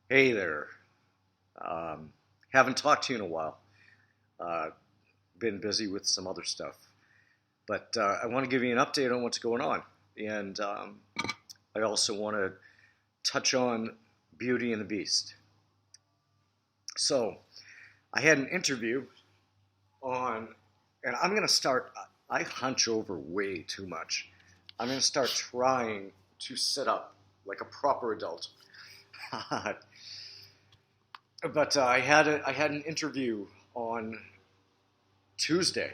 Hey there. Um, haven't talked to you in a while. Uh, been busy with some other stuff. But I want to give you an update on what's going on. And I also want to touch on Beauty and the Beast. So I had an interview on, and I'm going to start, I hunch over way too much. I'm going to start trying to sit up like a proper adult. But I had an interview on Tuesday,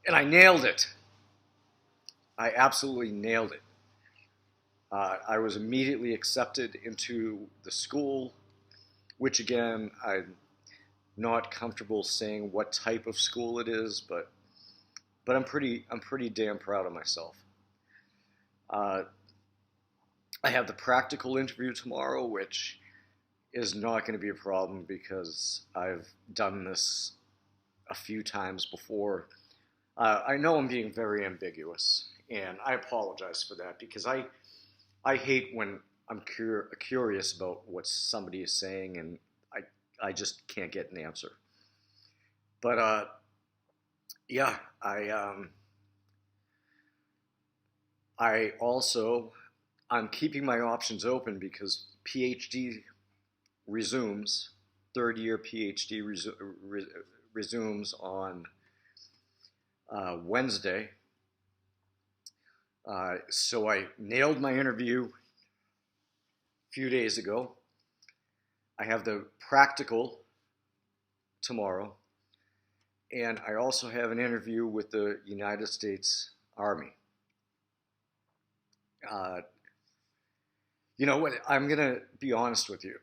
and I nailed it. I absolutely nailed it. I was immediately accepted into the school, which again I'm not comfortable saying what type of school it is, but I'm pretty damn proud of myself. Uh, I have the practical interview tomorrow, which is not going to be a problem because I've done this a few times before. I know I'm being very ambiguous, and I apologize for that because I hate when I'm curious about what somebody is saying and I just can't get an answer. But yeah, I also I'm keeping my options open because PhD resumes, third year PhD resumes on Wednesday. So I nailed my interview a few days ago. I have the practical tomorrow, and I also have an interview with the United States Army. Uh, you know what? I'm gonna be honest with you.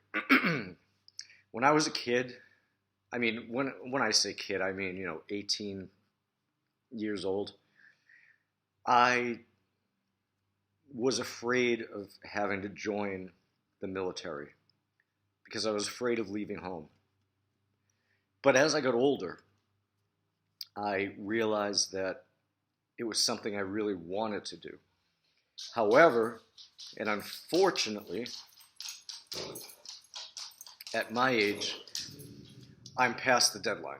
When I was a kid, I mean, when I say kid, I mean 18 years old. I was afraid of having to join the military because I was afraid of leaving home. But as I got older, I realized that it was something I really wanted to do. However, and unfortunately, at my age, I'm past the deadline.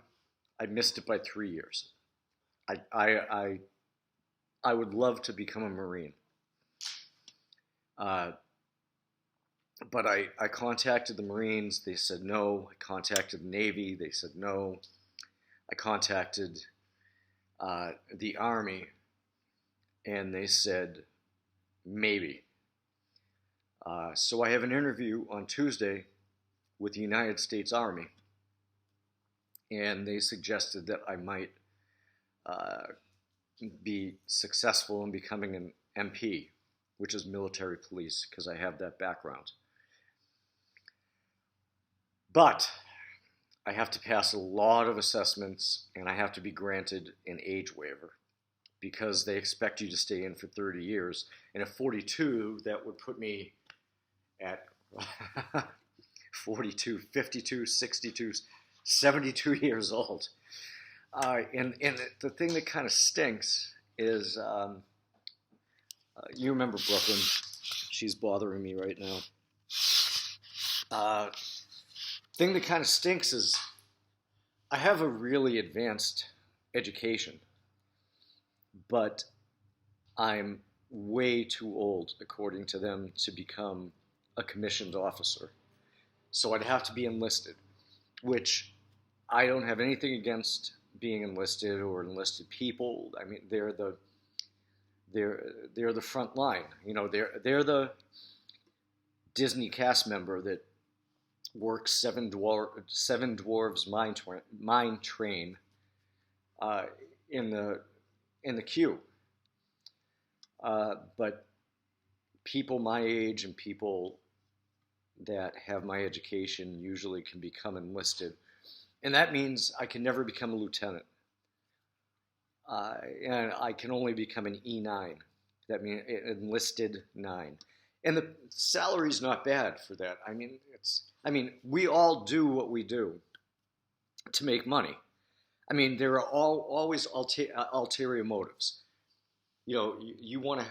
I missed it by 3 years. I, I, I, I would love to become a Marine. Uh, but I contacted the Marines. They said no. I contacted the Navy. They said no. I contacted the Army, and they said maybe. So I have an interview on Tuesday with the United States Army, and they suggested that I might uh, be successful in becoming an MP, which is military police, because I have that background. But I have to pass a lot of assessments, and I have to be granted an age waiver because they expect you to stay in for 30 years. And at 42, that would put me at 42, 52, 62, 72 years old. And the thing that kind of stinks is you remember Brooklyn. She's bothering me right now. Uh, thing that kind of stinks is I have a really advanced education, but I'm way too old, according to them, to become a commissioned officer. So I'd have to be enlisted, which I don't have anything against being enlisted or enlisted people. I mean, they're the front line. They're the Disney cast member that works Seven Dwarves mine train uh, in the queue. But people my age and people that have my education usually can become enlisted, and that means I can never become a lieutenant, and I can only become an E9. That means enlisted nine, and the salary's not bad for that. I mean, we all do what we do to make money. I mean, there are always ulterior motives. You want to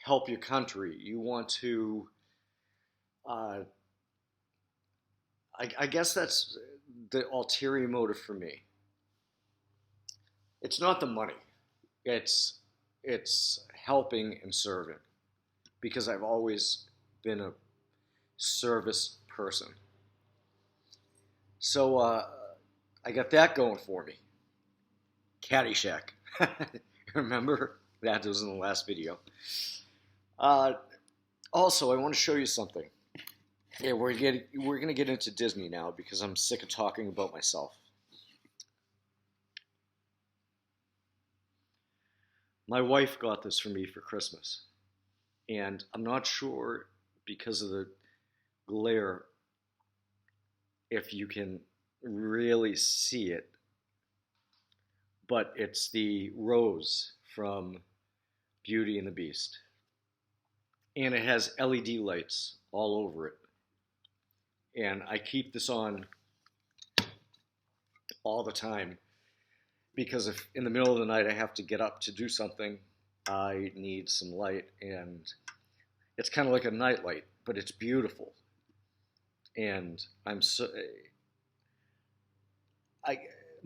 help your country. You want to Uh, I guess that's the ulterior motive for me. It's not the money. It's it's helping and serving because I've always been a service person. So I got that going for me. Caddyshack. Remember? That was in the last video. Uh, Also, I want to show you something. Yeah, we're gonna get into Disney now because I'm sick of talking about myself. My wife got this for me for Christmas, and I'm not sure because of the glare if you can really see it, but it's the rose from Beauty and the Beast, and it has LED lights all over it. And I keep this on all the time because if in the middle of the night I have to get up to do something, I need some light, and it's kind of like a night light, but it's beautiful. And I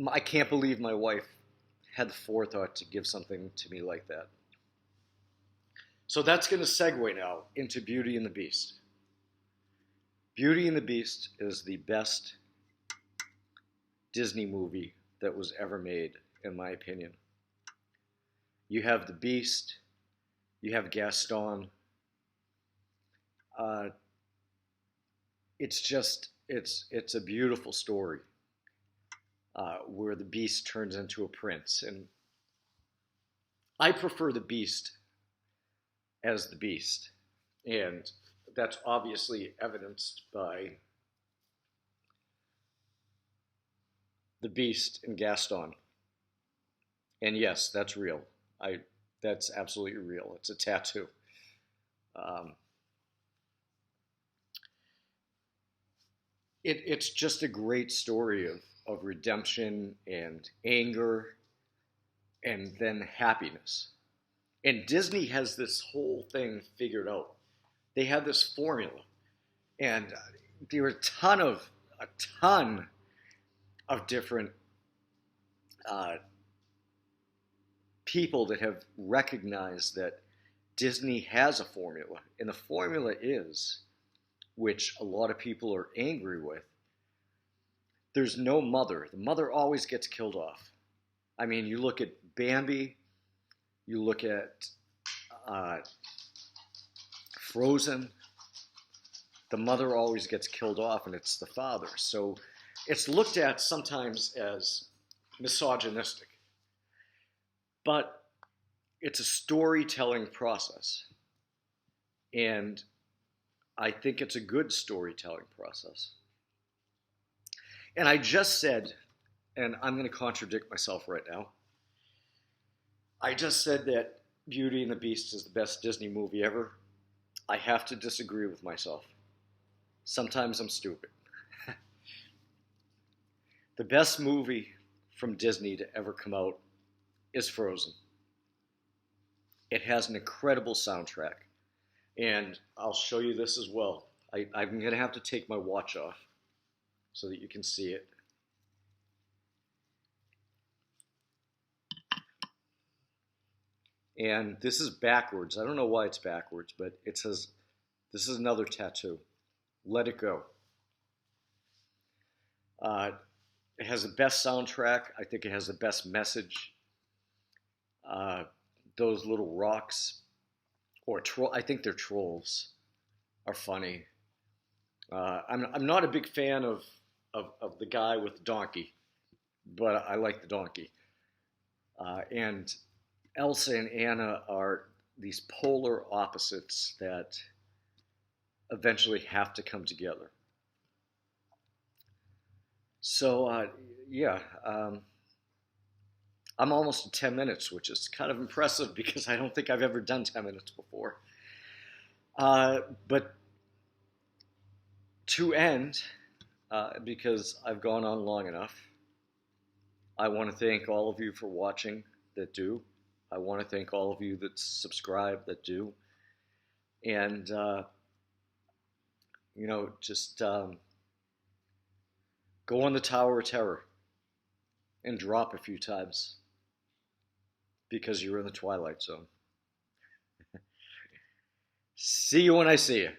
I can't believe my wife had the forethought to give something to me like that. So that's going to segue now into Beauty and the Beast. Beauty and the Beast is the best Disney movie that was ever made, in my opinion. You have the Beast, you have Gaston. Uh, it's a beautiful story where the Beast turns into a prince, and I prefer the Beast as the Beast, and that's obviously evidenced by the Beast and Gaston. And yes, that's real. I That's absolutely real. It's a tattoo. Um, it's just a great story of redemption and anger and then happiness. And Disney has this whole thing figured out. They have this formula, and there are a ton of different uh, people that have recognized that Disney has a formula, and the formula is, which a lot of people are angry with, there's no mother. The mother always gets killed off. I mean, you look at Bambi, you look at uh, Frozen, the mother always gets killed off, and it's the father. So it's looked at sometimes as misogynistic, but it's a storytelling process. And I think it's a good storytelling process. And I just said, and I'm going to contradict myself right now, I just said that Beauty and the Beast is the best Disney movie ever. I have to disagree with myself. Sometimes I'm stupid. The best movie from Disney to ever come out is Frozen. It has an incredible soundtrack. And I'll show you this as well. I'm going to have to take my watch off so that you can see it. And this is backwards. I don't know why it's backwards, but it says, this is another tattoo. Let it go. It has the best soundtrack. I think it has the best message. Those little rocks, I think they're trolls, are funny. I'm not a big fan of the guy with the donkey, but I like the donkey. And Elsa and Anna are these polar opposites that eventually have to come together. So, yeah, I'm almost at 10 minutes, which is kind of impressive because I don't think I've ever done 10 minutes before. But to end, because I've gone on long enough, I want to thank all of you for watching that do. I want to thank all of you that subscribe that do. And just go on the Tower of Terror and drop a few times because you're in the Twilight Zone. See you when I see you.